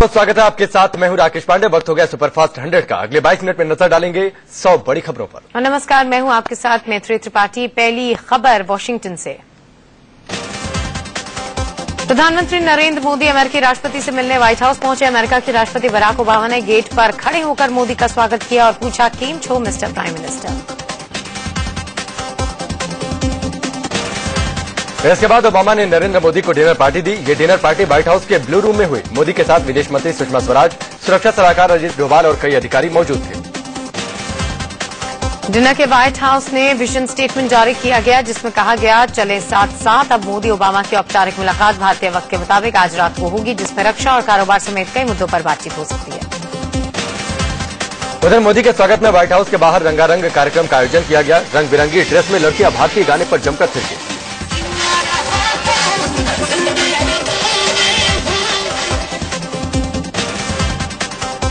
बहुत स्वागत है आपके साथ। मैं हूं राकेश पांडे। वक्त हो गया सुपरफास्ट 100 का। अगले 22 मिनट में नजर डालेंगे 100 बड़ी खबरों पर। नमस्कार, मैं हूं आपके साथ मैत्री त्रिपाठी। पहली खबर वॉशिंगटन से। प्रधानमंत्री नरेंद्र मोदी अमेरिकी राष्ट्रपति से मिलने व्हाइट हाउस पहुंचे। अमेरिका के राष्ट्रपति बराक ओबामा ने गेट पर खड़े होकर मोदी का स्वागत किया और पूछा, केम छो मिस्टर प्राइम मिनिस्टर। इसके बाद ओबामा ने नरेंद्र मोदी को डिनर पार्टी दी। ये डिनर पार्टी व्हाइट हाउस के ब्लू रूम में हुई। मोदी के साथ विदेश मंत्री सुषमा स्वराज, सुरक्षा सलाहकार अजीत डोभाल और कई अधिकारी मौजूद थे। डिनर के व्हाइट हाउस ने विजन स्टेटमेंट जारी किया गया, जिसमें कहा गया, चले साथ साथ अब मोदी ओबामा की औपचारिक मुलाकात भारतीय वक्त के मुताबिक आज रात को होगी, जिसमें रक्षा और कारोबार समेत कई मुद्दों पर बातचीत हो सकती है। उधर मोदी के स्वागत में व्हाइट हाउस के बाहर रंगारंग कार्यक्रम का आयोजन किया गया। रंग बिरंगी ड्रेस में लड़कियां भारतीय गाने पर जमकर थिरकी।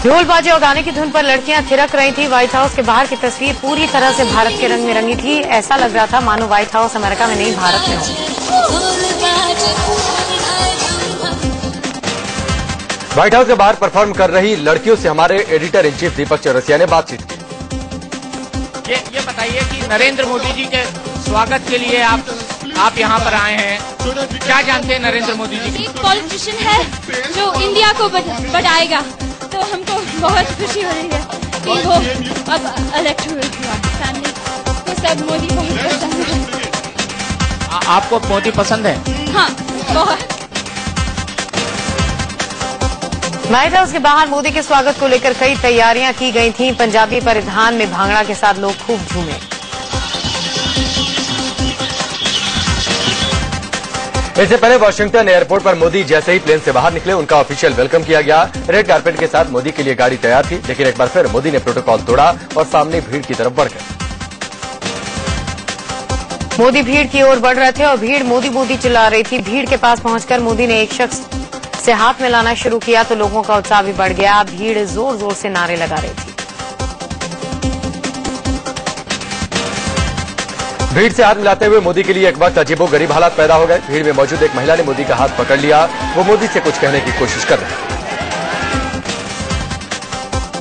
ढोल बाजे और गाने की धुन पर लड़कियां थिरक रही थी। व्हाइट हाउस के बाहर की तस्वीर पूरी तरह से भारत के रंग में रंगी थी। ऐसा लग रहा था मानो व्हाइट हाउस अमेरिका में नहीं, भारत में हो। व्हाइट हाउस के बाहर परफॉर्म कर रही लड़कियों से हमारे एडिटर इन चीफ दीपक चौरसिया ने बातचीत की। ये बताइए कि नरेंद्र मोदी जी के स्वागत के लिए आप यहाँ पर आए हैं, क्या जानते हैं नरेंद्र मोदी जी? एक पॉलिटिशियन है जो इंडिया को बढ़ाएगा, तो हमको बहुत खुशी हो रही है कि वो अब इलेक्ट हुए। फैमिली को सब मोदी बहुत पसंद है। आपको मोदी पसंद है? हाँ, बहुत। व्हाइट हाउस के बाहर मोदी के स्वागत को लेकर कई तैयारियां की गई थीं। पंजाबी परिधान में भांगड़ा के साथ लोग खूब झूमे। इससे पहले वाशिंगटन एयरपोर्ट पर मोदी जैसे ही प्लेन से बाहर निकले, उनका ऑफिशियल वेलकम किया गया। रेड कारपेट के साथ मोदी के लिए गाड़ी तैयार थी, लेकिन एक बार फिर मोदी ने प्रोटोकॉल तोड़ा और सामने भीड़ की तरफ बढ़ गए। मोदी भीड़ की ओर बढ़ रहे थे और भीड़ मोदी मोदी चिल्ला रही थी। भीड़ के पास पहुंचकर मोदी ने एक शख्स से हाथ मिलाना शुरू किया तो लोगों का उत्साह भी बढ़ गया। भीड़ जोर जोर से नारे लगा रही थी। भीड़ से हाथ मिलाते हुए मोदी के लिए एक वक्त अजीबोगरीब हालात पैदा हो गए। भीड़ में मौजूद एक महिला ने मोदी का हाथ पकड़ लिया। वो मोदी से कुछ कहने की कोशिश कर रही थी।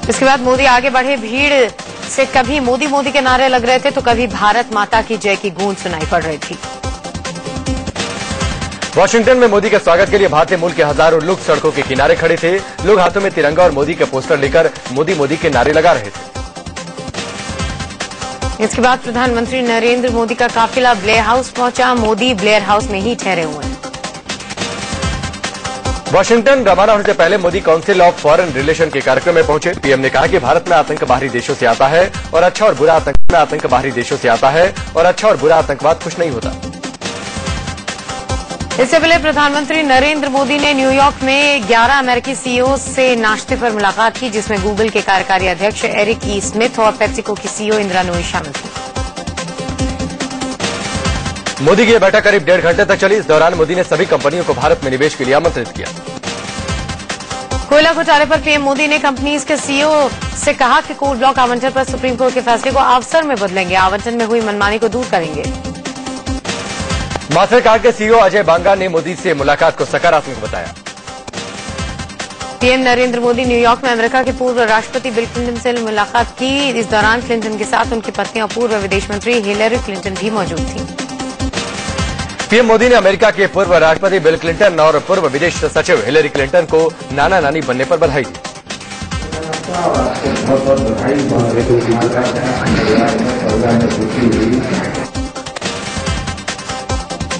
इसके बाद मोदी आगे बढ़े। भीड़ से कभी मोदी मोदी के नारे लग रहे थे तो कभी भारत माता की जय की गूंज सुनाई पड़ रही थी। वाशिंगटन में मोदी के स्वागत के लिए भारतीय मूल के हजारों लोग सड़कों के किनारे खड़े थे। लोग हाथों में तिरंगा और मोदी के पोस्टर लेकर मोदी मोदी के नारे लगा रहे थे। इसके बाद प्रधानमंत्री नरेंद्र मोदी का काफिला ब्लेयर हाउस पहुंचा। मोदी ब्लेयर हाउस में ही ठहरे हुए हैं। वाशिंगटन रवाना होने से पहले Modi council of foreign relation के कार्यक्रम में पहुंचे। पीएम ने कहा कि भारत में आतंक बाहरी देशों से आता है और अच्छा और बुरा आतंक बाहरी देशों से आता है और अच्छा और बुरा आतंकवाद कुछ नहीं होता। इससे पहले प्रधानमंत्री नरेंद्र मोदी ने न्यूयॉर्क में 11 अमेरिकी सीईओ से नाश्ते पर मुलाकात की, जिसमें गूगल के कार्यकारी अध्यक्ष एरिक ई स्मिथ और पेप्सिको की सीईओ इंदिरा नूई शामिल थी। मोदी की यह बैठक करीब 1.5 घंटे तक चली। इस दौरान मोदी ने सभी कंपनियों को भारत में निवेश के लिए आमंत्रित किया। कोयला घोटाले पर पीएम मोदी ने कंपनीज के सीईओ से कहा कि कोल ब्लॉक आवंटन पर सुप्रीम कोर्ट के फैसले को अवसर में बदलेंगे। आवंटन में हुई मनमानी को दूर करेंगे। मास्टरकार्ड के सीईओ अजय बांगा ने मोदी से मुलाकात को सकारात्मक बताया। पीएम नरेंद्र मोदी न्यूयॉर्क में अमेरिका के पूर्व राष्ट्रपति बिल क्लिंटन से मुलाकात की। इस दौरान क्लिंटन के साथ उनकी पत्नी और पूर्व विदेश मंत्री हिलेरी क्लिंटन भी मौजूद थी। पीएम मोदी ने अमेरिका के पूर्व राष्ट्रपति बिल क्लिंटन और पूर्व विदेश सचिव हिलेरी क्लिंटन को नाना नानी बनने पर बधाई दी।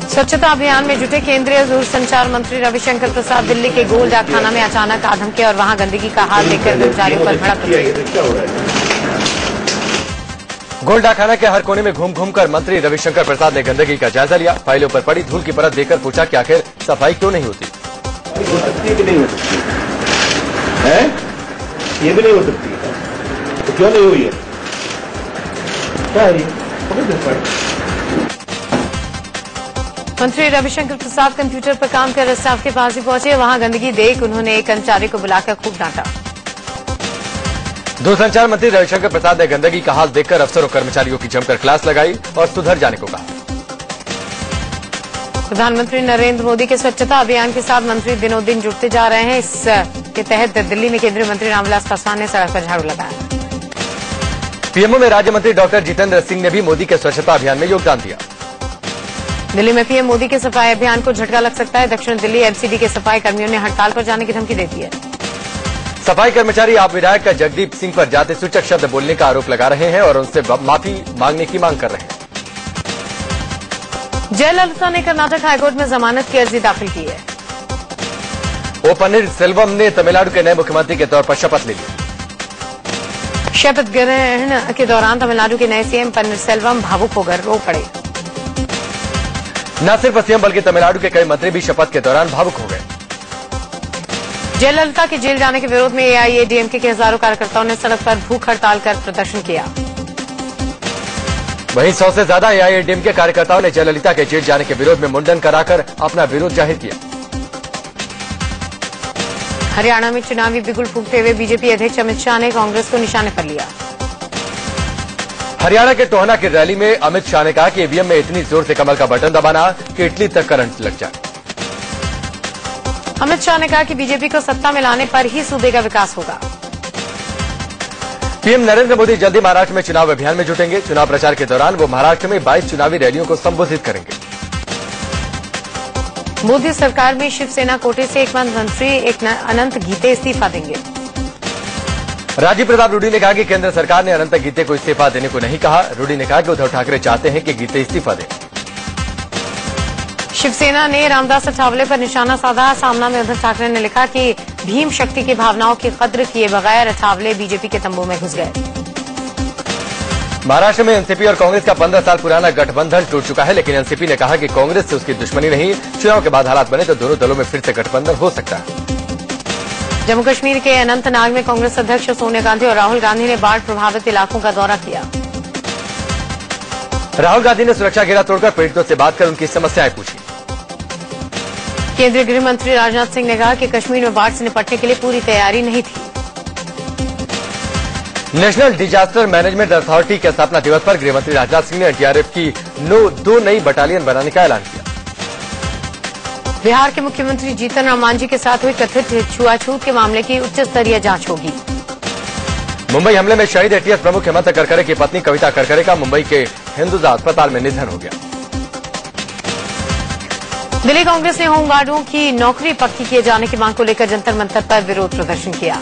स्वच्छता अभियान में जुटे केंद्रीय दूरसंचार मंत्री रविशंकर प्रसाद दिल्ली के गोल डाकखाना में अचानक आधम के और वहां गंदगी का हाल देखकर कर्मचारियों पर भड़क गए। गोल डाकखाना के हर कोने में घूम घूम कर मंत्री रविशंकर प्रसाद ने गंदगी का जायजा लिया। फाइलों पर पड़ी धूल की परत देखकर पूछा कि आखिर सफाई क्यों नहीं होती। ये भी नहीं हो सकती, तो क्यों नहीं हुई है? क्या है ये? मंत्री रविशंकर प्रसाद कंप्यूटर पर काम कर रहे स्टाफ के पास ही पहुंचे। वहां गंदगी देख उन्होंने एक कर्मचारी को बुलाकर खूब डांटा। दूरसंचार मंत्री रविशंकर प्रसाद ने गंदगी का हाल देखकर अफसरों कर्मचारियों की जमकर क्लास लगाई और सुधर जाने को कहा। प्रधानमंत्री नरेंद्र मोदी के स्वच्छता अभियान के साथ मंत्री दिनों दिन जुड़ते जा रहे हैं। इस के तहत दिल्ली में केंद्रीय मंत्री रामविलास पासवान ने सड़क पर झाड़ू लगाया। पीएमओ में राज्य मंत्री डॉक्टर जितेंद्र सिंह ने भी मोदी के स्वच्छता अभियान में योगदान दिया। दिल्ली में पीएम मोदी के सफाई अभियान को झटका लग सकता है। दक्षिण दिल्ली एमसीडी के सफाई कर्मियों ने हड़ताल पर जाने की धमकी दे दी है। सफाई कर्मचारी आप विधायक जगदीप सिंह पर जाति सूचक शब्द बोलने का आरोप लगा रहे हैं और उनसे माफी मांगने की मांग कर रहे हैं। जयललिता ने कर्नाटक हाईकोर्ट में जमानत की अर्जी दाखिल की है। ओ पन्नीरसेल्वम ने तमिलनाडु के नए मुख्यमंत्री के तौर पर शपथ ले ली। शपथ ग्रहण के दौरान तमिलनाडु के नए सीएम पन्नीरसेल्वम भावुक होकर रो पड़े। न सिर्फ सीएम बल्कि तमिलनाडु के कई मंत्री भी शपथ के दौरान भावुक हो गए। जयललिता के जेल जाने के विरोध में एआईएडीएमके के हजारों कार्यकर्ताओं ने सड़क पर भूख हड़ताल कर प्रदर्शन किया। वहीं 100 से ज्यादा एआईएडीएमके कार्यकर्ताओं ने जयललिता के जेल जाने के विरोध में मुंडन कराकर अपना विरोध जाहिर किया। हरियाणा में चुनावी बिगुल फूंकते हुए बीजेपी अध्यक्ष अमित शाह ने कांग्रेस को निशाने पर लिया। हरियाणा के टोहना की रैली में अमित शाह ने कहा कि ईवीएम में इतनी जोर से कमल का बटन दबाना कि इटली तक करंट लग जाए। अमित शाह ने कहा कि बीजेपी को सत्ता में लाने पर ही सूबे का विकास होगा। पीएम नरेंद्र मोदी जल्दी महाराष्ट्र में चुनाव अभियान में जुटेंगे। चुनाव प्रचार के दौरान वो महाराष्ट्र में 22 चुनावी रैलियों को संबोधित करेंगे। मोदी सरकार में शिवसेना कोटे से एक मंत्री अनंत गीते इस्तीफा देंगे। राजीव प्रताप रूडी ने कहा कि केंद्र सरकार ने अनंत गीते को इस्तीफा देने को नहीं कहा। रूडी ने कहा कि उद्धव ठाकरे चाहते हैं कि गीते इस्तीफा दें। शिवसेना ने रामदास अठावले पर निशाना साधा। सामना में उद्धव ठाकरे ने लिखा कि भीम शक्ति की भावनाओं की कद्र किए बगैर अठावले बीजेपी के तंबू में घुस गए। महाराष्ट्र में एनसीपी और कांग्रेस का 15 साल पुराना गठबंधन टूट चुका है, लेकिन एनसीपी ने कहा कि कांग्रेस से उसकी दुश्मनी नहीं। चुनाव के बाद हालात बने तो दोनों दलों में फिर से गठबंधन हो सकता है। जम्मू कश्मीर के अनंतनाग में कांग्रेस अध्यक्ष सोनिया गांधी और राहुल गांधी ने बाढ़ प्रभावित इलाकों का दौरा किया। राहुल गांधी ने सुरक्षा घेरा तोड़कर पीड़ितों से बात कर उनकी समस्याएं पूछी। केंद्रीय गृह मंत्री राजनाथ सिंह ने कहा कि कश्मीर में बाढ़ से निपटने के लिए पूरी तैयारी नहीं थी। नेशनल डिजास्टर मैनेजमेंट अथॉरिटी के स्थापना दिवस पर गृह मंत्री राजनाथ सिंह ने एनडीआरएफ की 2 नई बटालियन बनाने का ऐलान किया। बिहार के मुख्यमंत्री जीतन राम मांझी के साथ हुई कथित छुआछूत के मामले की उच्च स्तरीय जांच होगी। मुंबई हमले में शहीद एटीएस प्रमुख हेमंत करकरे की पत्नी कविता करकरे का मुंबई के हिंदुजा अस्पताल में निधन हो गया। दिल्ली कांग्रेस ने होमगार्डों की नौकरी पक्की किए जाने की मांग को लेकर जंतर मंतर पर विरोध प्रदर्शन किया।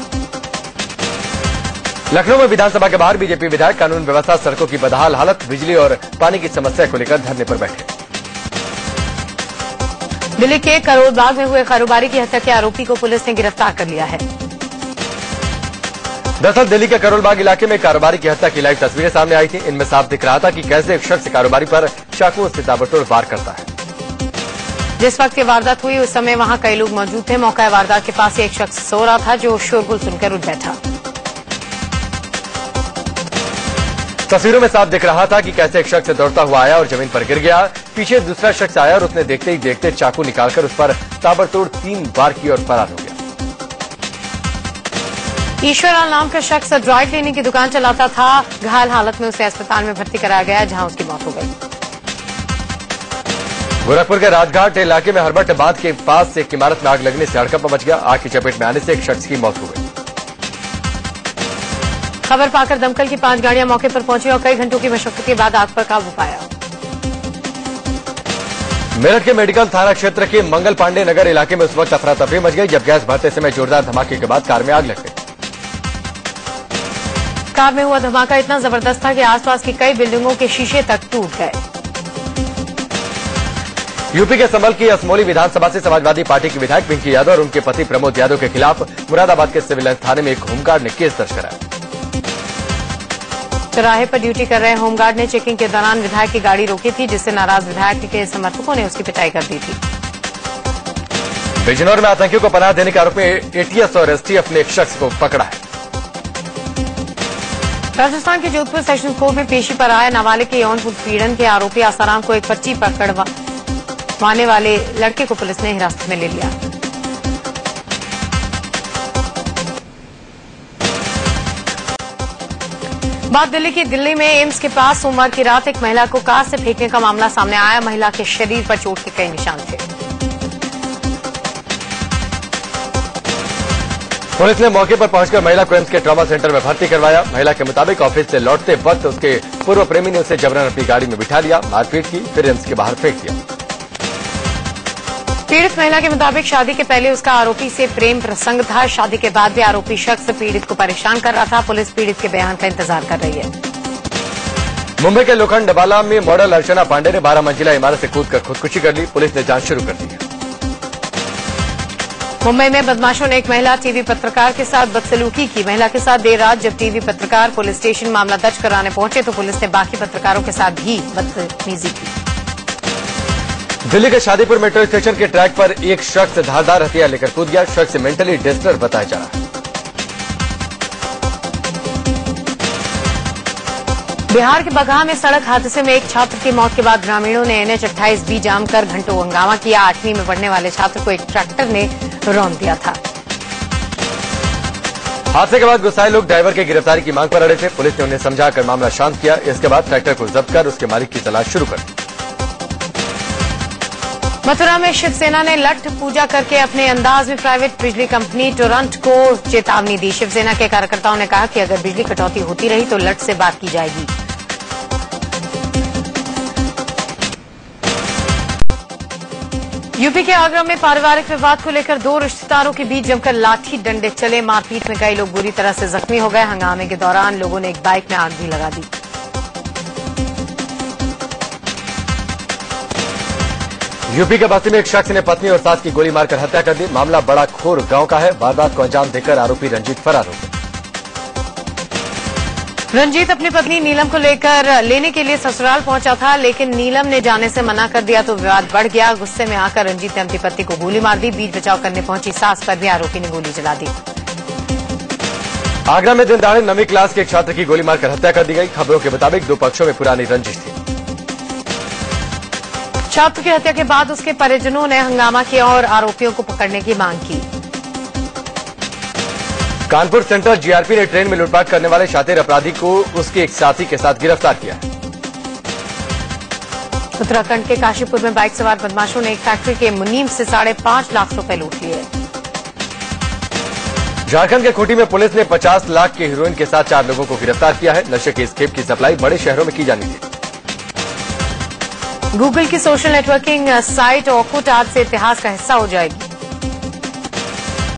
लखनऊ में विधानसभा के बाहर बीजेपी विधायक कानून व्यवस्था, सड़कों की बदहाल हालत, बिजली और पानी की समस्या को लेकर धरने पर बैठे। दिल्ली के करोल बाग में हुए कारोबारी की हत्या के आरोपी को पुलिस ने गिरफ्तार कर लिया है। दरअसल दिल्ली के करोल बाग इलाके में कारोबारी की हत्या की लाइव तस्वीरें सामने आई थी। इनमें साफ दिख रहा था कि कैसे एक शख्स कारोबारी पर चाकुओं से ताबड़तोड़ वार करता है। जिस वक्त ये वारदात हुई उस समय वहां कई लोग मौजूद थे। मौका वारदात के पास एक शख्स सो रहा था जो शोरगुल सुनकर उठ बैठा। तस्वीरों में साफ दिख रहा था कि कैसे एक शख्स दौड़ता हुआ आया और जमीन पर गिर गया। पीछे दूसरा शख्स आया और उसने देखते ही देखते चाकू निकालकर उस पर ताबड़तोड़ 3 वार की और फरार हो गया। ईश्वरलाल नाम का शख्स ड्राई क्लीनिंग की दुकान चलाता था। घायल हालत में उसे अस्पताल में भर्ती कराया गया, जहां उसकी मौत हो गई। गोरखपुर के राजघाट इलाके में हरबट बांध के पास एक इमारत में आग लगने से हड़कंप मच गया। आग की चपेट में आने से एक शख्स की मौत हो गई। खबर पाकर दमकल की 5 गाड़ियां मौके पर पहुंची और कई घंटों की मशक्कत के बाद आग पर काबू पाया। मेरठ के मेडिकल थाना क्षेत्र के मंगल पांडे नगर इलाके में उस वक्त अफरा तफरी मच गई जब गैस भरते समय जोरदार धमाके के बाद कार में आग लग गई। कार में हुआ धमाका इतना जबरदस्त था कि आसपास की कई बिल्डिंगों के शीशे तक टूट गए। यूपी के संभल की असमोली विधानसभा से समाजवादी पार्टी के विधायक पिंकी यादव और उनके पति प्रमोद यादव के खिलाफ मुरादाबाद के सिविल लाइन थाने में एक होमगार्ड ने केस दर्ज कराया। चौराहे पर ड्यूटी कर रहे होमगार्ड ने चेकिंग के दौरान विधायक की गाड़ी रोकी थी, जिससे नाराज विधायक के समर्थकों ने उसकी पिटाई कर दी थी। बिजनौर में आतंकियों को पनाह देने के आरोप में एटीएस और एसटीएफ ने एक शख्स को पकड़ा है। राजस्थान के जोधपुर सेशन कोर्ट में पेशी पर आया नाबालिग के यौन उत्पीड़न के आरोपी आसाराम को एक पर्ची पकड़वाने वाले लड़के को पुलिस ने हिरासत में ले लिया। बात दिल्ली में एम्स के पास सोमवार की रात एक महिला को कार से फेंकने का मामला सामने आया। महिला के शरीर पर चोट के कई निशान थे। पुलिस ने मौके पर पहुंचकर महिला को एम्स के ट्रॉमा सेंटर में भर्ती करवाया। महिला के मुताबिक ऑफिस से लौटते वक्त उसके पूर्व प्रेमी ने उसे जबरन अपनी गाड़ी में बिठा लिया, मारपीट की, फिर एम्स के बाहर फेंक दिया। पीड़ित महिला के मुताबिक शादी के पहले उसका आरोपी से प्रेम प्रसंग था। शादी के बाद भी आरोपी शख्स पीड़ित को परेशान कर रहा था। पुलिस पीड़ित के बयान का इंतजार कर रही है। मुंबई के लोखंडवाला में मॉडल अर्चना पांडे ने 12 मंजिला इमारत से कूदकर खुदकुशी कर ली। पुलिस ने जांच शुरू कर दी है। मुंबई में बदमाशों ने एक महिला टीवी पत्रकार के साथ बदसलूकी की। महिला के साथ देर रात जब टीवी पत्रकार पुलिस स्टेशन मामला दर्ज कराने पहुंचे तो पुलिस ने बाकी पत्रकारों के साथ भी बदतमीजी की। दिल्ली के शादीपुर मेट्रो स्टेशन के ट्रैक पर एक शख्स धारदार हथियार लेकर कूद गया। शख्स मेंटली डिस्टर्ब बताया जा रहा है। बिहार के बगहा में सड़क हादसे में एक छात्र की मौत के बाद ग्रामीणों ने NH 28B जाम कर घंटों हंगामा किया। 8वीं में पढ़ने वाले छात्र को एक ट्रैक्टर ने रौंद दिया था। हादसे के बाद गुस्साए लोग ड्राइवर की गिरफ्तारी की मांग पर अड़े थे। पुलिस ने उन्हें समझाकर मामला शांत किया। इसके बाद ट्रैक्टर को जब्त कर उसके मालिक की तलाश शुरू कर दी। मथुरा में शिवसेना ने लठ पूजा करके अपने अंदाज में प्राइवेट बिजली कंपनी टोरंट को चेतावनी दी। शिवसेना के कार्यकर्ताओं ने कहा कि अगर बिजली कटौती होती रही तो लठ से बात की जाएगी। यूपी के आगरा में पारिवारिक विवाद को लेकर 2 रिश्तेदारों के बीच जमकर लाठी डंडे चले। मारपीट में कई लोग बुरी तरह से जख्मी हो गए। हंगामे के दौरान लोगों ने एक बाइक में आग भी लगा दी। यूपी के बस्ती में एक शख्स ने पत्नी और सास की गोली मारकर हत्या कर दी। मामला बड़ा खोर गांव का है। वारदात को अंजाम देकर आरोपी रंजीत फरार हो गया। रंजीत अपनी पत्नी नीलम को लेने के लिए ससुराल पहुंचा था, लेकिन नीलम ने जाने से मना कर दिया तो विवाद बढ़ गया। गुस्से में आकर रंजीत ने अपनी पत्नी को गोली मार दी। बीच बचाव करने पहुंची सास पर भी आरोपी ने गोली चला दी। आगरा में दिन दहाड़े 9वीं क्लास के एक छात्र की गोली मारकर हत्या कर दी गई। खबरों के मुताबिक 2 पक्षों में पुरानी रंजिश थी। छात्र की हत्या के बाद उसके परिजनों ने हंगामा किया और आरोपियों को पकड़ने की मांग की। कानपुर सेंट्रल जीआरपी ने ट्रेन में लूटपाट करने वाले शातिर अपराधी को उसके एक साथी के साथ गिरफ्तार किया। उत्तराखंड के काशीपुर में बाइक सवार बदमाशों ने एक फैक्ट्री के मुनीम से 5.5 लाख रुपए लूट लिए। झारखंड के खूंटी में पुलिस ने 50 लाख के हीरोइन के साथ 4 लोगों को गिरफ्तार किया है। नशे के इस खेप की सप्लाई बड़े शहरों में की जानी थी। गूगल की सोशल नेटवर्किंग साइट ऑर्कुट आज से इतिहास का हिस्सा हो जाएगी।